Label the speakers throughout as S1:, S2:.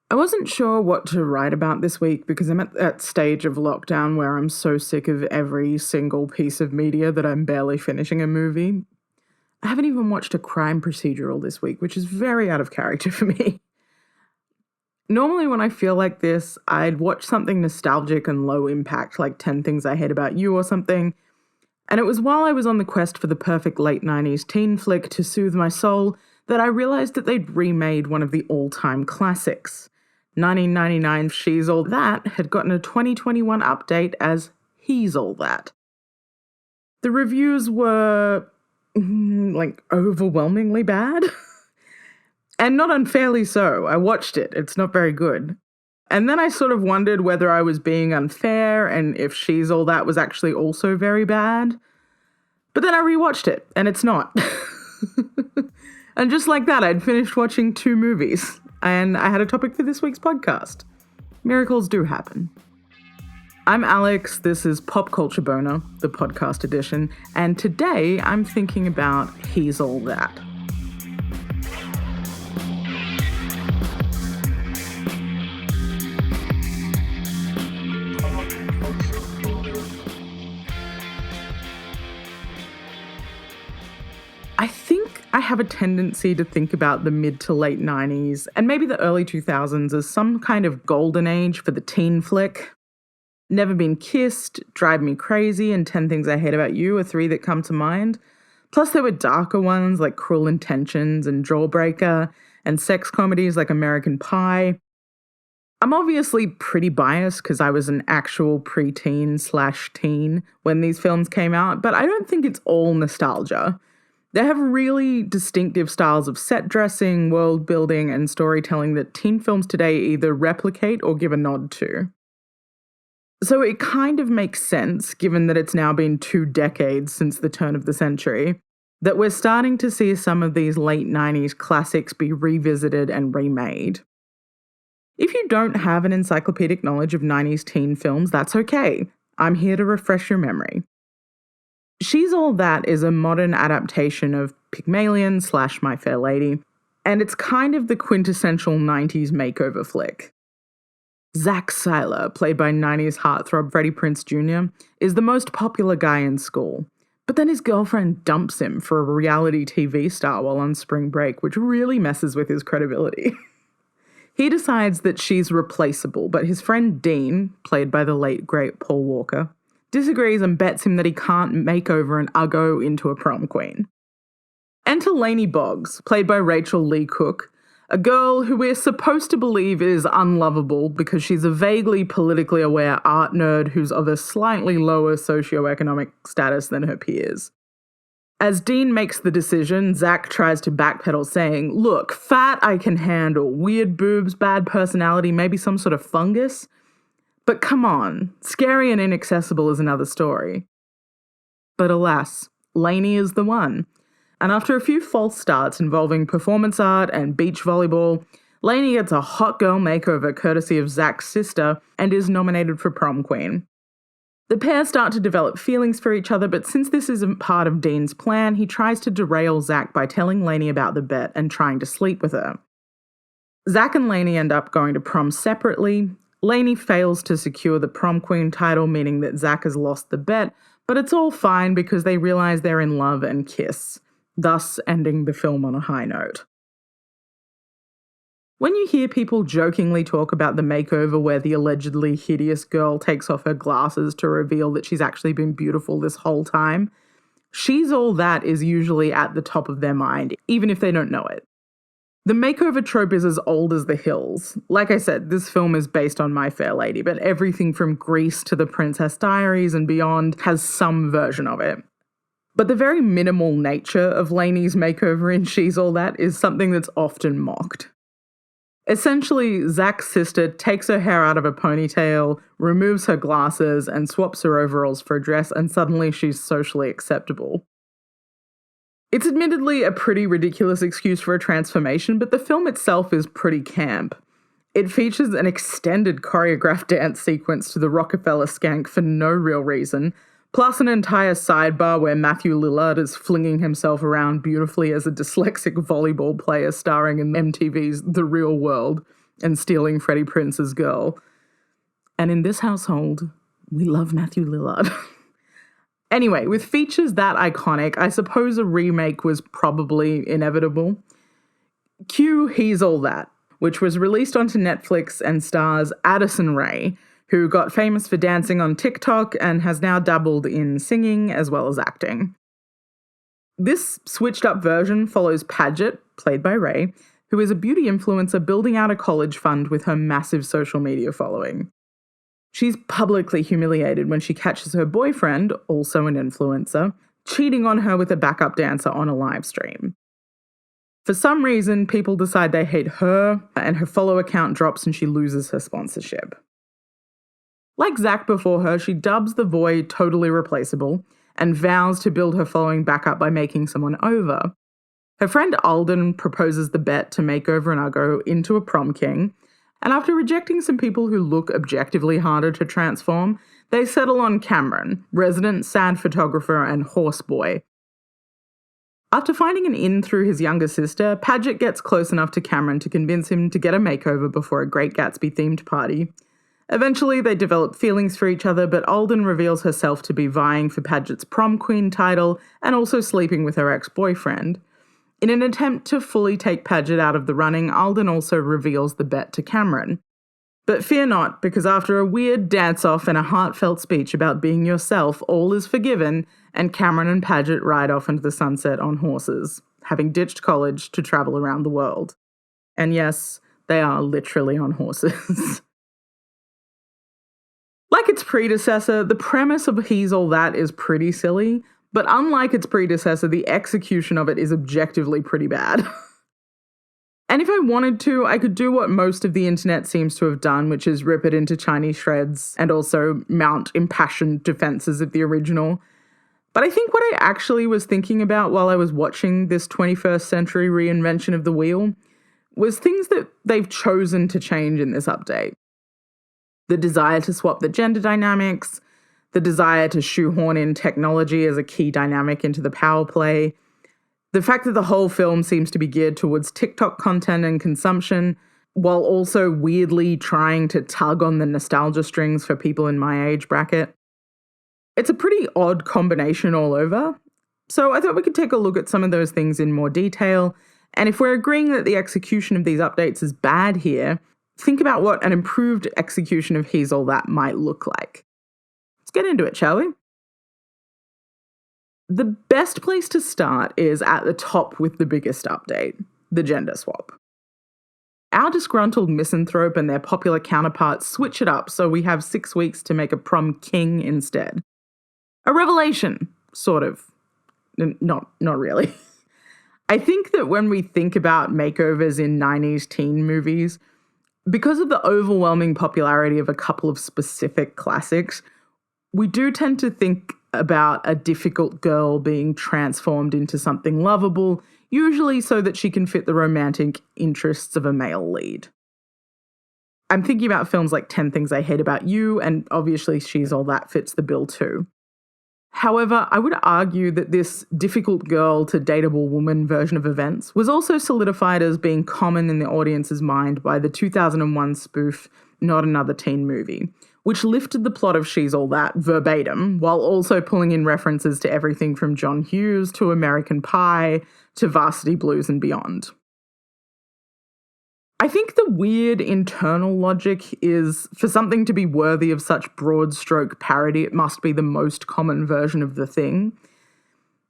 S1: I wasn't sure what to write about this week because I'm at that stage of lockdown where I'm so sick of every single piece of media that I'm barely finishing a movie. I haven't even watched a crime procedural this week, which is very out of character for me. Normally, when I feel like this, I'd watch something nostalgic and low impact, like 10 Things I Hate About You or something. And it was while I was on the quest for the perfect late 90s teen flick to soothe my soul that I realized that they'd remade one of the all time classics. 1999's She's All That had gotten a 2021 update as He's All That. The reviews were, overwhelmingly bad. And not unfairly so. I watched it, it's not very good. And then I sort of wondered whether I was being unfair and if She's All That was actually also very bad. But then I rewatched it, and it's not. And just like that, I'd finished watching 2 movies, and I had a topic for this week's podcast. Miracles do happen. I'm Alex, this is Pop Culture Boner, the podcast edition, and today I'm thinking about He's All That. I think I have a tendency to think about the mid to late 90s and maybe the early 2000s as some kind of golden age for the teen flick. Never Been Kissed, Drive Me Crazy, and 10 Things I Hate About You are 3 that come to mind. Plus there were darker ones like Cruel Intentions and Jawbreaker, and sex comedies like American Pie. I'm obviously pretty biased because I was an actual preteen/teen when these films came out, but I don't think it's all nostalgia. They have really distinctive styles of set dressing, world building, and storytelling that teen films today either replicate or give a nod to. So it kind of makes sense, given that it's now been 2 decades since the turn of the century, that we're starting to see some of these late 90s classics be revisited and remade. If you don't have an encyclopedic knowledge of 90s teen films, that's okay. I'm here to refresh your memory. She's All That is a modern adaptation of Pygmalion/My Fair Lady, and it's kind of the quintessential 90s makeover flick. Zach Seiler, played by 90s heartthrob Freddie Prinze Jr., is the most popular guy in school, but then his girlfriend dumps him for a reality TV star while on spring break, which really messes with his credibility. He decides that she's replaceable, but his friend Dean, played by the late great Paul Walker, disagrees and bets him that he can't make over an uggo into a prom queen. Enter Lainey Boggs, played by Rachel Lee Cook, a girl who we're supposed to believe is unlovable because she's a vaguely politically aware art nerd who's of a slightly lower socioeconomic status than her peers. As Dean makes the decision, Zach tries to backpedal saying, "Look, fat I can handle, weird boobs, bad personality, maybe some sort of fungus. But come on, scary and inaccessible is another story." But alas, Lainey is the one. And after a few false starts involving performance art and beach volleyball, Lainey gets a hot girl makeover courtesy of Zach's sister and is nominated for prom queen. The pair start to develop feelings for each other, but since this isn't part of Dean's plan, he tries to derail Zach by telling Lainey about the bet and trying to sleep with her. Zach and Lainey end up going to prom separately. Lainey fails to secure the prom queen title, meaning that Zach has lost the bet, but it's all fine because they realize they're in love and kiss, thus ending the film on a high note. When you hear people jokingly talk about the makeover where the allegedly hideous girl takes off her glasses to reveal that she's actually been beautiful this whole time, She's All That is usually at the top of their mind, even if they don't know it. The makeover trope is as old as the hills. Like I said, this film is based on My Fair Lady, but everything from Grease to The Princess Diaries and beyond has some version of it. But the very minimal nature of Lainey's makeover in She's All That is something that's often mocked. Essentially, Zach's sister takes her hair out of a ponytail, removes her glasses, and swaps her overalls for a dress, and suddenly she's socially acceptable. It's admittedly a pretty ridiculous excuse for a transformation, but the film itself is pretty camp. It features an extended choreographed dance sequence to the Rockefeller skank for no real reason, plus an entire sidebar where Matthew Lillard is flinging himself around beautifully as a dyslexic volleyball player starring in MTV's The Real World, and stealing Freddie Prinze's girl. And in this household, we love Matthew Lillard. Anyway, with features that iconic, I suppose a remake was probably inevitable. Cue He's All That, which was released onto Netflix and stars Addison Rae, who got famous for dancing on TikTok and has now dabbled in singing as well as acting. This switched-up version follows Paget, played by Rae, who is a beauty influencer building out a college fund with her massive social media following. She's publicly humiliated when she catches her boyfriend, also an influencer, cheating on her with a backup dancer on a live stream. For some reason, people decide they hate her, and her follower count drops and she loses her sponsorship. Like Zac before her, she dubs the boy totally replaceable and vows to build her following back up by making someone over. Her friend Alden proposes the bet to make over an uggo into a prom king, and after rejecting some people who look objectively harder to transform, they settle on Cameron, resident sad photographer and horse boy. After finding an in through his younger sister, Paget gets close enough to Cameron to convince him to get a makeover before a Great Gatsby-themed party. Eventually, they develop feelings for each other, but Alden reveals herself to be vying for Paget's prom queen title and also sleeping with her ex-boyfriend. In an attempt to fully take Paget out of the running, Alden also reveals the bet to Cameron. But fear not, because after a weird dance-off and a heartfelt speech about being yourself, all is forgiven, and Cameron and Paget ride off into the sunset on horses, having ditched college to travel around the world. And yes, they are literally on horses. Like its predecessor, the premise of He's All That is pretty silly, but unlike its predecessor, the execution of it is objectively pretty bad. And if I wanted to, I could do what most of the internet seems to have done, which is rip it into Chinese shreds and also mount impassioned defenses of the original. But I think what I actually was thinking about while I was watching this 21st century reinvention of the wheel was things that they've chosen to change in this update. The desire to swap the gender dynamics, the desire to shoehorn in technology as a key dynamic into the power play, the fact that the whole film seems to be geared towards TikTok content and consumption, while also weirdly trying to tug on the nostalgia strings for people in my age bracket. It's a pretty odd combination all over, so I thought we could take a look at some of those things in more detail, and if we're agreeing that the execution of these updates is bad here, think about what an improved execution of He's All That might look like. Let's get into it, shall we? The best place to start is at the top with the biggest update, the gender swap. Our disgruntled misanthrope and their popular counterparts switch it up so we have 6 weeks to make a prom king instead. A revelation, sort of. Not really. I think that when we think about makeovers in 90s teen movies, because of the overwhelming popularity of a couple of specific classics, we do tend to think about a difficult girl being transformed into something lovable, usually so that she can fit the romantic interests of a male lead. I'm thinking about films like 10 Things I Hate About You, and obviously She's All That fits the bill too. However, I would argue that this difficult girl to dateable woman version of events was also solidified as being common in the audience's mind by the 2001 spoof Not Another Teen Movie, which lifted the plot of She's All That verbatim, while also pulling in references to everything from John Hughes to American Pie to Varsity Blues and beyond. I think the weird internal logic is, for something to be worthy of such broad stroke parody, it must be the most common version of the thing.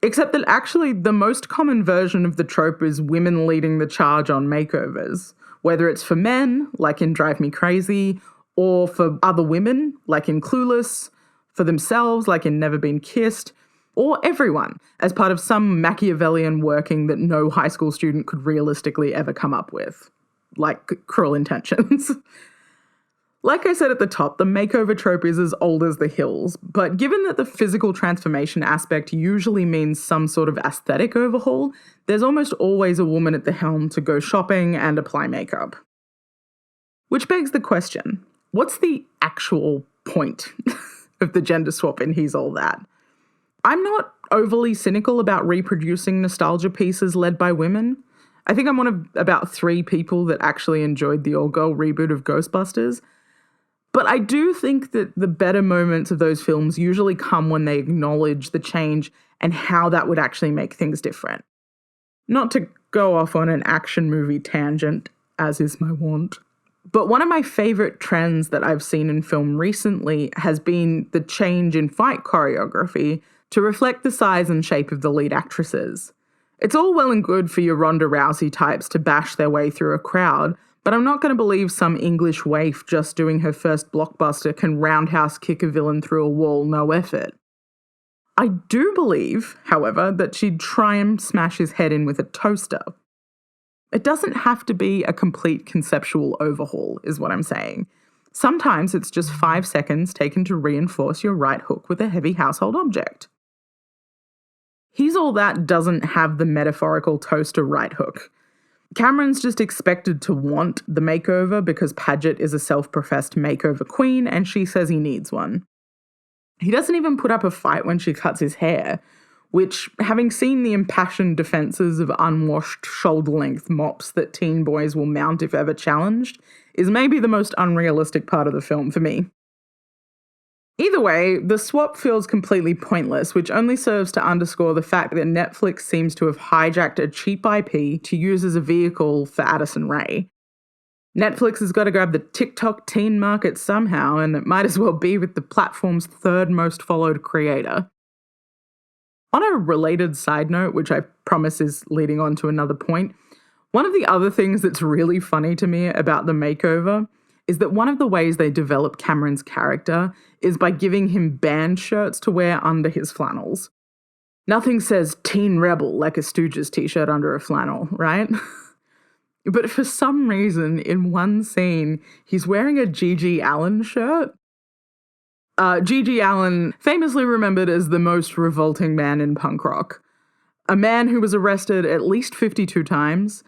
S1: Except that actually the most common version of the trope is women leading the charge on makeovers, whether it's for men, like in Drive Me Crazy, or for other women, like in Clueless, for themselves, like in Never Been Kissed, or everyone, as part of some Machiavellian working that no high school student could realistically ever come up with. Like Cruel Intentions. Like I said at the top, the makeover trope is as old as the hills, but given that the physical transformation aspect usually means some sort of aesthetic overhaul, there's almost always a woman at the helm to go shopping and apply makeup. Which begs the question, what's the actual point of the gender swap in He's All That? I'm not overly cynical about reproducing nostalgia pieces led by women. I think I'm one of about 3 people that actually enjoyed the all-girl reboot of Ghostbusters. But I do think that the better moments of those films usually come when they acknowledge the change and how that would actually make things different. Not to go off on an action movie tangent, as is my wont, but one of my favorite trends that I've seen in film recently has been the change in fight choreography to reflect the size and shape of the lead actresses. It's all well and good for your Ronda Rousey types to bash their way through a crowd, but I'm not going to believe some English waif just doing her first blockbuster can roundhouse kick a villain through a wall, no effort. I do believe, however, that she'd try and smash his head in with a toaster. It doesn't have to be a complete conceptual overhaul, is what I'm saying. Sometimes it's just 5 seconds taken to reinforce your right hook with a heavy household object. He's All That doesn't have the metaphorical toaster right hook. Cameron's just expected to want the makeover because Padgett is a self-professed makeover queen and she says he needs one. He doesn't even put up a fight when she cuts his hair, which, having seen the impassioned defences of unwashed shoulder-length mops that teen boys will mount if ever challenged, is maybe the most unrealistic part of the film for me. Either way, the swap feels completely pointless, which only serves to underscore the fact that Netflix seems to have hijacked a cheap IP to use as a vehicle for Addison Rae. Netflix has got to grab the TikTok teen market somehow, and it might as well be with the platform's 3rd most followed creator. On a related side note, which I promise is leading on to another point, one of the other things that's really funny to me about the makeover is that one of the ways they develop Cameron's character is by giving him band shirts to wear under his flannels. Nothing says teen rebel like a Stooges t-shirt under a flannel, right? But for some reason, in one scene, he's wearing a Gigi Allen shirt. Gigi Allen, famously remembered as the most revolting man in punk rock. A man who was arrested at least 52 times,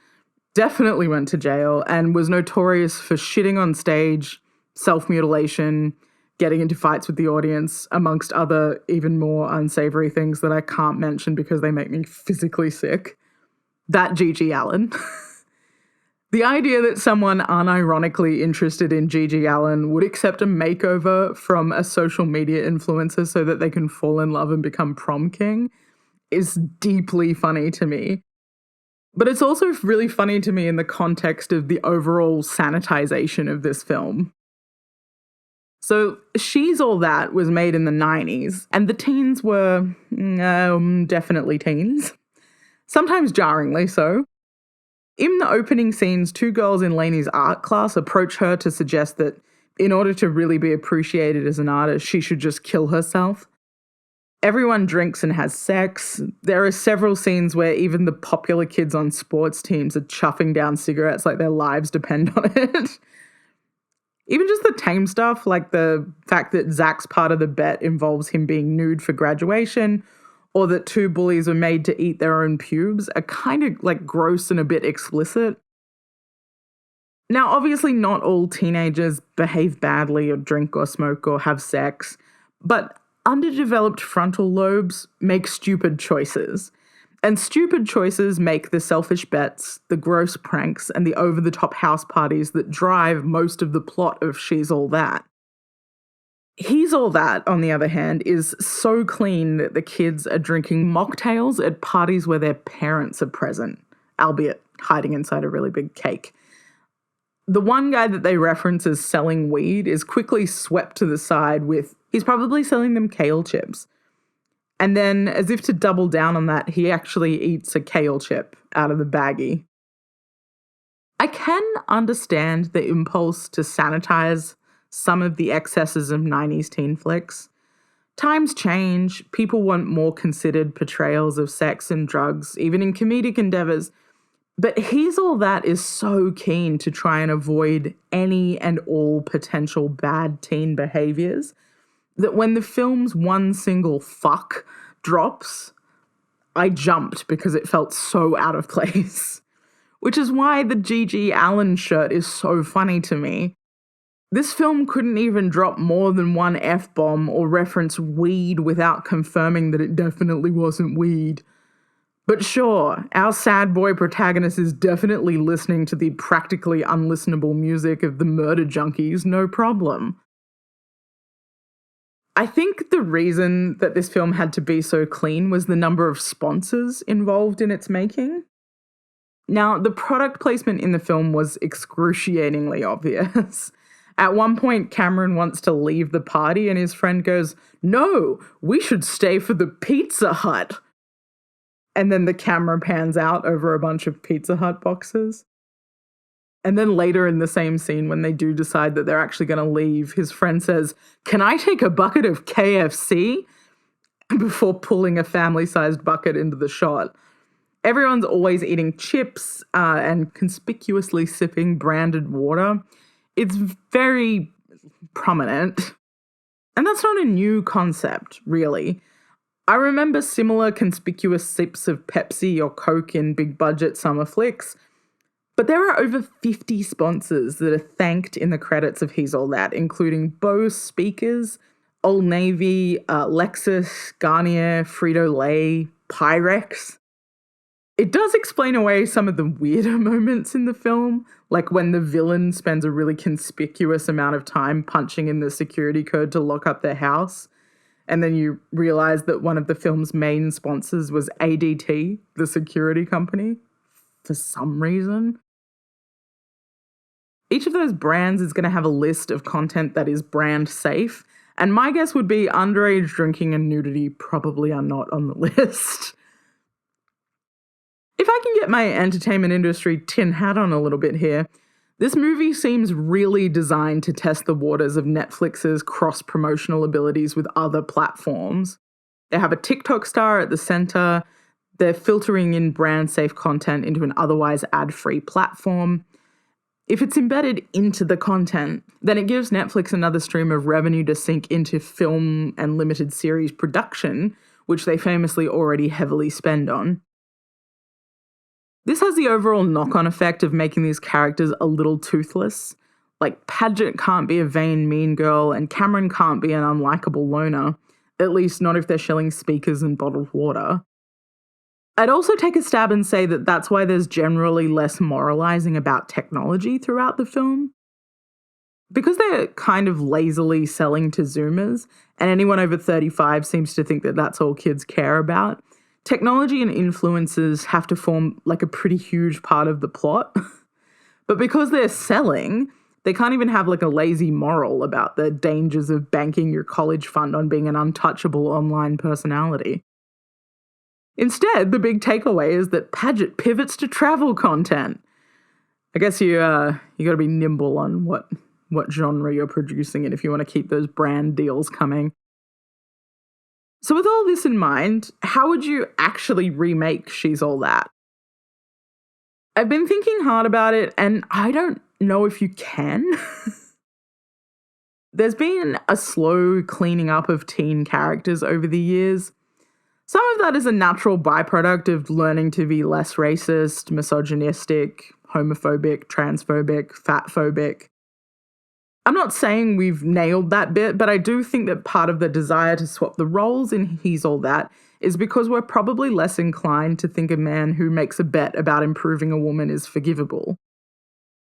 S1: definitely went to jail, and was notorious for shitting on stage, self-mutilation, getting into fights with the audience, amongst other even more unsavory things that I can't mention because they make me physically sick. That Gigi Allen. The idea that someone unironically interested in Gigi Allen would accept a makeover from a social media influencer so that they can fall in love and become prom king is deeply funny to me. But it's also really funny to me in the context of the overall sanitization of this film. So She's All That was made in the 90s, and the teens were definitely teens. Sometimes jarringly so. In the opening scenes, 2 girls in Lainey's art class approach her to suggest that in order to really be appreciated as an artist, she should just kill herself. Everyone drinks and has sex. There are several scenes where even the popular kids on sports teams are chuffing down cigarettes like their lives depend on it. Even just the tame stuff, like the fact that Zach's part of the bet involves him being nude for graduation, or that 2 bullies are made to eat their own pubes, are kind of like gross and a bit explicit. Now, obviously not all teenagers behave badly or drink or smoke or have sex, but underdeveloped frontal lobes make stupid choices. And stupid choices make the selfish bets, the gross pranks, and the over-the-top house parties that drive most of the plot of She's All That. He's All That, on the other hand, is so clean that the kids are drinking mocktails at parties where their parents are present, albeit hiding inside a really big cake. The one guy that they reference as selling weed is quickly swept to the side with, he's probably selling them kale chips. And then, as if to double down on that, he actually eats a kale chip out of the baggie. I can understand the impulse to sanitize some of the excesses of 90s teen flicks. Times change, people want more considered portrayals of sex and drugs, even in comedic endeavours, but He's All That is so keen to try and avoid any and all potential bad teen behaviours that when the film's one single fuck drops, I jumped because it felt so out of place. Which is why the Gigi Allen shirt is so funny to me. This film couldn't even drop more than one F-bomb or reference weed without confirming that it definitely wasn't weed. But sure, our sad boy protagonist is definitely listening to the practically unlistenable music of the Murder Junkies, no problem. I think the reason that this film had to be so clean was the number of sponsors involved in its making. Now, the product placement in the film was excruciatingly obvious. At one point, Cameron wants to leave the party, and his friend goes, "No, we should stay for the Pizza Hut." And then the camera pans out over a bunch of Pizza Hut boxes. And then later in the same scene, when they do decide that they're actually going to leave, his friend says, "Can I take a bucket of KFC?" before pulling a family-sized bucket into the shot. Everyone's always eating chips and conspicuously sipping branded water. It's very prominent. And that's not a new concept, really. I remember similar conspicuous sips of Pepsi or Coke in big budget summer flicks, but there are over 50 sponsors that are thanked in the credits of He's All That, including Bose speakers, Old Navy, Lexus, Garnier, Frito-Lay, Pyrex. It does explain away some of the weirder moments in the film, like when the villain spends a really conspicuous amount of time punching in the security code to lock up their house. And then you realize that one of the film's main sponsors was ADT, the security company, for some reason. Each of those brands is going to have a list of content that is brand safe, and my guess would be underage drinking and nudity probably are not on the list. If I can get my entertainment industry tin hat on a little bit here, this movie seems really designed to test the waters of Netflix's cross-promotional abilities with other platforms. They have a TikTok star at the center, they're filtering in brand-safe content into an otherwise ad-free platform. If it's embedded into the content, then it gives Netflix another stream of revenue to sink into film and limited series production, which they famously already heavily spend on. This has the overall knock-on effect of making these characters a little toothless. Like, Padgett can't be a vain mean girl, and Cameron can't be an unlikable loner, at least not if they're shelling speakers and bottled water. I'd also take a stab and say that that's why there's generally less moralizing about technology throughout the film. Because they're kind of lazily selling to Zoomers, and anyone over 35 seems to think that that's all kids care about, technology and influencers have to form like a pretty huge part of the plot. But because they're selling, they can't even have like a lazy moral about the dangers of banking your college fund on being an untouchable online personality. Instead, the big takeaway is that Padgett pivots to travel content. I guess you got to be nimble on what genre you're producing it if you want to keep those brand deals coming. So with all this in mind, how would you actually remake She's All That? I've been thinking hard about it, and I don't know if you can. There's been a slow cleaning up of teen characters over the years. Some of that is a natural byproduct of learning to be less racist, misogynistic, homophobic, transphobic, fatphobic. I'm not saying we've nailed that bit, but I do think that part of the desire to swap the roles in He's All That is because we're probably less inclined to think a man who makes a bet about improving a woman is forgivable.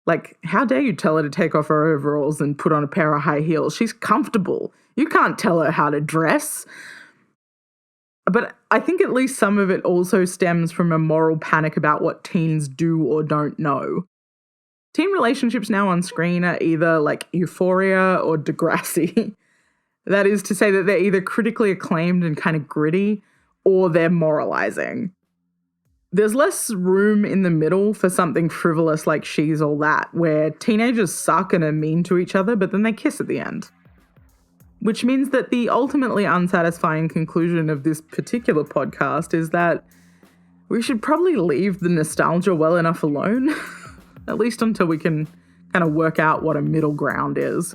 S1: Like, how dare you tell her to take off her overalls and put on a pair of high heels? She's comfortable. You can't tell her how to dress. But I think at least some of it also stems from a moral panic about what teens do or don't know. Teen relationships now on screen are either like Euphoria or Degrassi. That is to say that they're either critically acclaimed and kind of gritty, or they're moralizing. There's less room in the middle for something frivolous like She's All That, where teenagers suck and are mean to each other, but then they kiss at the end. Which means that the ultimately unsatisfying conclusion of this particular podcast is that we should probably leave the nostalgia well enough alone, at least until we can kind of work out what a middle ground is.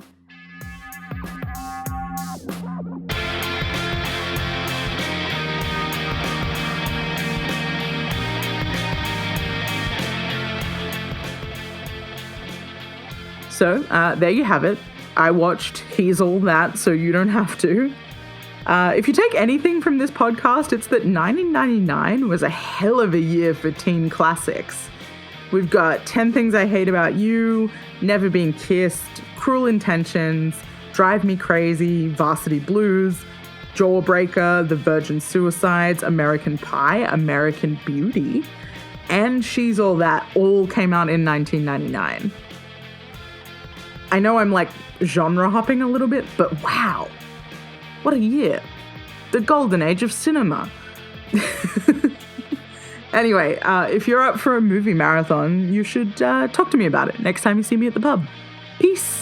S1: So there you have it. I watched He's All That, so you don't have to. If you take anything from this podcast, it's that 1999 was a hell of a year for teen classics. We've got 10 Things I Hate About You, Never Been Kissed, Cruel Intentions, Drive Me Crazy, Varsity Blues, Jawbreaker, The Virgin Suicides, American Pie, American Beauty, and She's All That all came out in 1999. I know I'm like genre hopping a little bit, but wow, what a year. The golden age of cinema. Anyway, if you're up for a movie marathon, you should talk to me about it next time you see me at the pub. Peace.